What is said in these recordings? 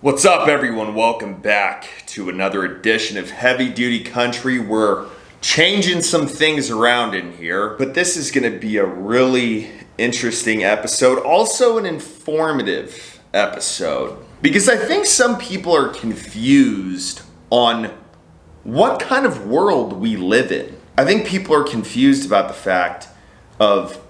What's up, everyone? Welcome back to another edition of Heavy Duty Country. We're changing some things around in here, but this is going to be a really interesting episode, also an informative episode, because I think some people are confused on what kind of world we live in. I think people are confused about the fact of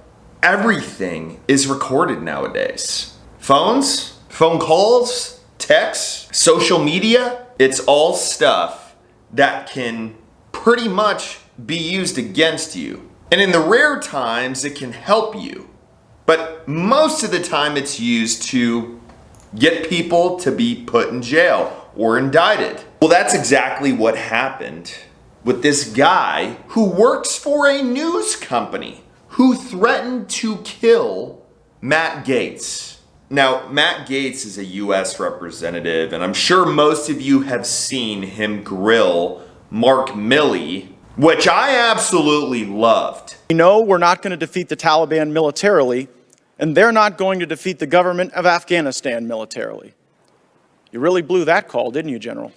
everything is recorded nowadays. Phones, phone calls, texts, social media, it's all stuff that can pretty much be used against you. And in the rare times, it can help you. But most of the time, it's used to get people to be put in jail or indicted. Well, that's exactly what happened with this guy who works for a news company who threatened to kill Matt Gaetz. Now, Matt Gaetz is a U.S. representative, and I'm sure most of you have seen him grill Mark Milley, which I absolutely loved. We know we're not going to defeat the Taliban militarily, and they're not going to defeat the government of Afghanistan militarily. You really blew that call, didn't you, General?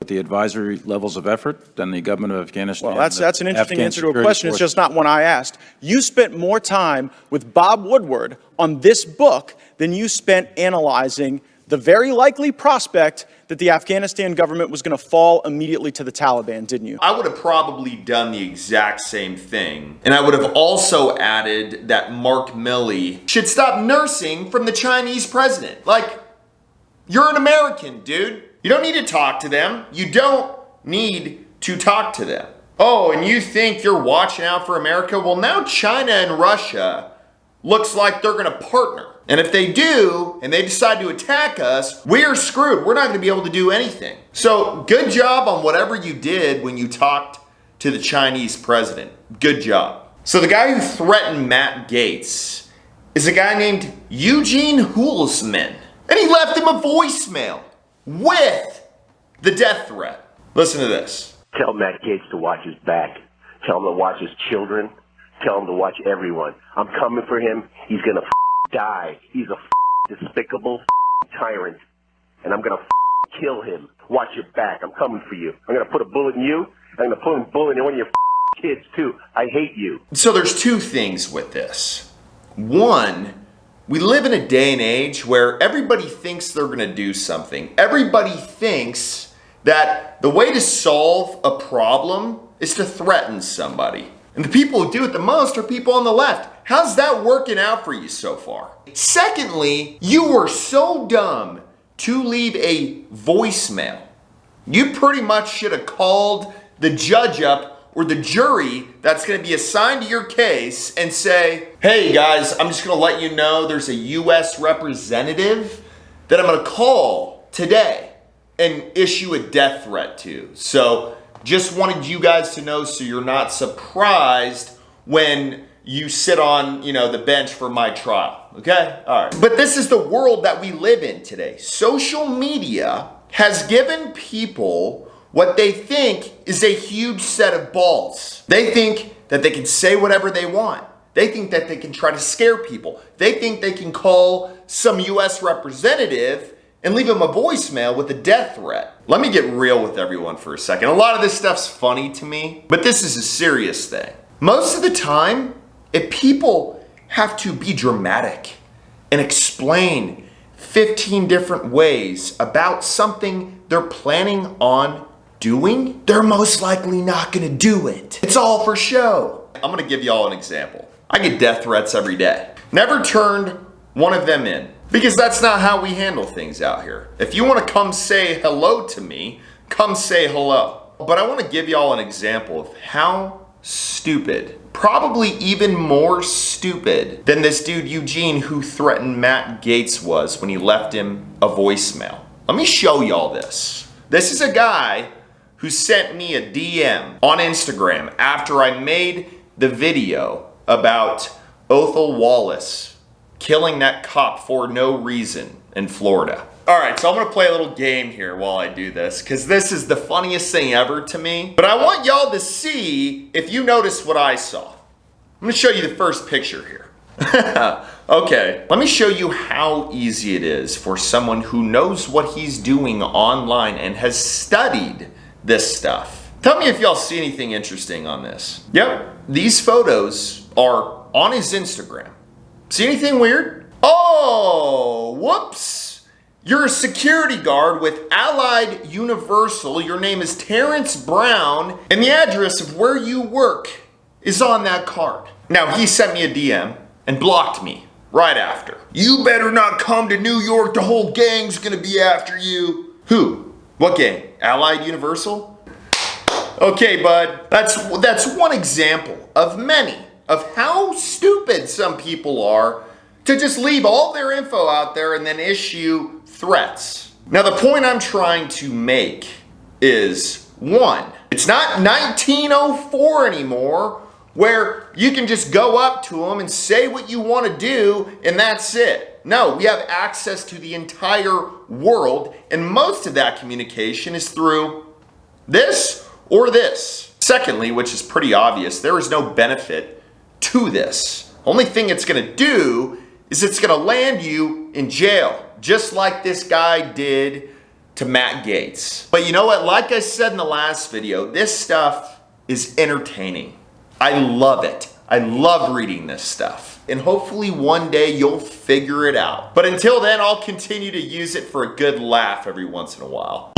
The advisory levels of effort than the government of Afghanistan. Well, that's an interesting answer to a question. It's just not one I asked. You spent more time with Bob Woodward on this book than you spent analyzing the very likely prospect that the Afghanistan government was going to fall immediately to the Taliban, didn't you? I would have probably done the exact same thing. And I would have also added that Mark Milley should stop nursing from the Chinese president. Like, you're an American, dude. You don't need to talk to them. You don't need to talk to them. Oh, and you think you're watching out for America? Well, now China and Russia looks like they're gonna partner. And if they do, and they decide to attack us, we're screwed. We're not gonna be able to do anything. So good job on whatever you did when you talked to the Chinese president. Good job. So the guy who threatened Matt Gaetz is a guy named Eugene Hulsman. And he left him a voicemail with the death threat. Listen to this. Tell Matt Gaetz to watch his back. Tell him to watch his children. Tell him to watch everyone. I'm coming for him. He's gonna die. He's a despicable tyrant. And I'm gonna kill him. Watch your back. I'm coming for you. I'm gonna put a bullet in you. I'm gonna put a bullet in one of your kids too. I hate you. So there's two things with this. One, we live in a day and age where everybody thinks they're gonna do something. Everybody thinks that the way to solve a problem is to threaten somebody. And the people who do it the most are people on the left. How's that working out for you so far? Secondly, you were so dumb to leave a voicemail. You pretty much should have called the judge up or the jury that's gonna be assigned to your case and say, hey guys, I'm just gonna let you know there's a US representative that I'm gonna call today and issue a death threat to. So just wanted you guys to know so you're not surprised when you sit on, the bench for my trial, okay? All right. But this is the world that we live in today. Social media has given people what they think is a huge set of balls. They think that they can say whatever they want. They think that they can try to scare people. They think they can call some US representative and leave him a voicemail with a death threat. Let me get real with everyone for a second. A lot of this stuff's funny to me, but this is a serious thing. Most of the time, if people have to be dramatic and explain 15 different ways about something they're planning on doing, they're most likely not gonna do it. It's all for show. I'm gonna give y'all an example. I get death threats every day. Never turned one of them in, because that's not how we handle things out here. If you wanna come say hello to me, come say hello. But I wanna give y'all an example of how stupid, probably even more stupid than this dude Eugene who threatened Matt Gaetz was when he left him a voicemail. Let me show y'all this. This is a guy who sent me a DM on Instagram after I made the video about Othel Wallace killing that cop for no reason in Florida. All right, so I'm gonna play a little game here while I do this, because this is the funniest thing ever to me. But I want y'all to see if you notice what I saw. I'm gonna show you the first picture here. Okay, let me show you how easy it is for someone who knows what he's doing online and has studied this stuff. Tell me if y'all see anything interesting on this. Yep, these photos are on his Instagram. See anything weird? Oh, whoops. You're a security guard with Allied Universal. Your name is Terrence Brown, and the address of where you work is on that card. Now, he sent me a DM and blocked me right after. You better not come to New York. The whole gang's gonna be after you. Who? What gang? Allied Universal? Okay, bud, that's one example of many of how stupid some people are to just leave all their info out there and then issue threats. Now, the point I'm trying to make is, one, it's not 1904 anymore where you can just go up to them and say what you want to do and that's it. No, we have access to the entire world, and most of that communication is through this or this. Secondly, which is pretty obvious, there is no benefit to this. Only thing it's gonna do is it's gonna land you in jail, just like this guy did to Matt Gaetz. But you know what? Like I said in the last video, this stuff is entertaining. I love it. I love reading this stuff. And hopefully one day you'll figure it out. But until then, I'll continue to use it for a good laugh every once in a while.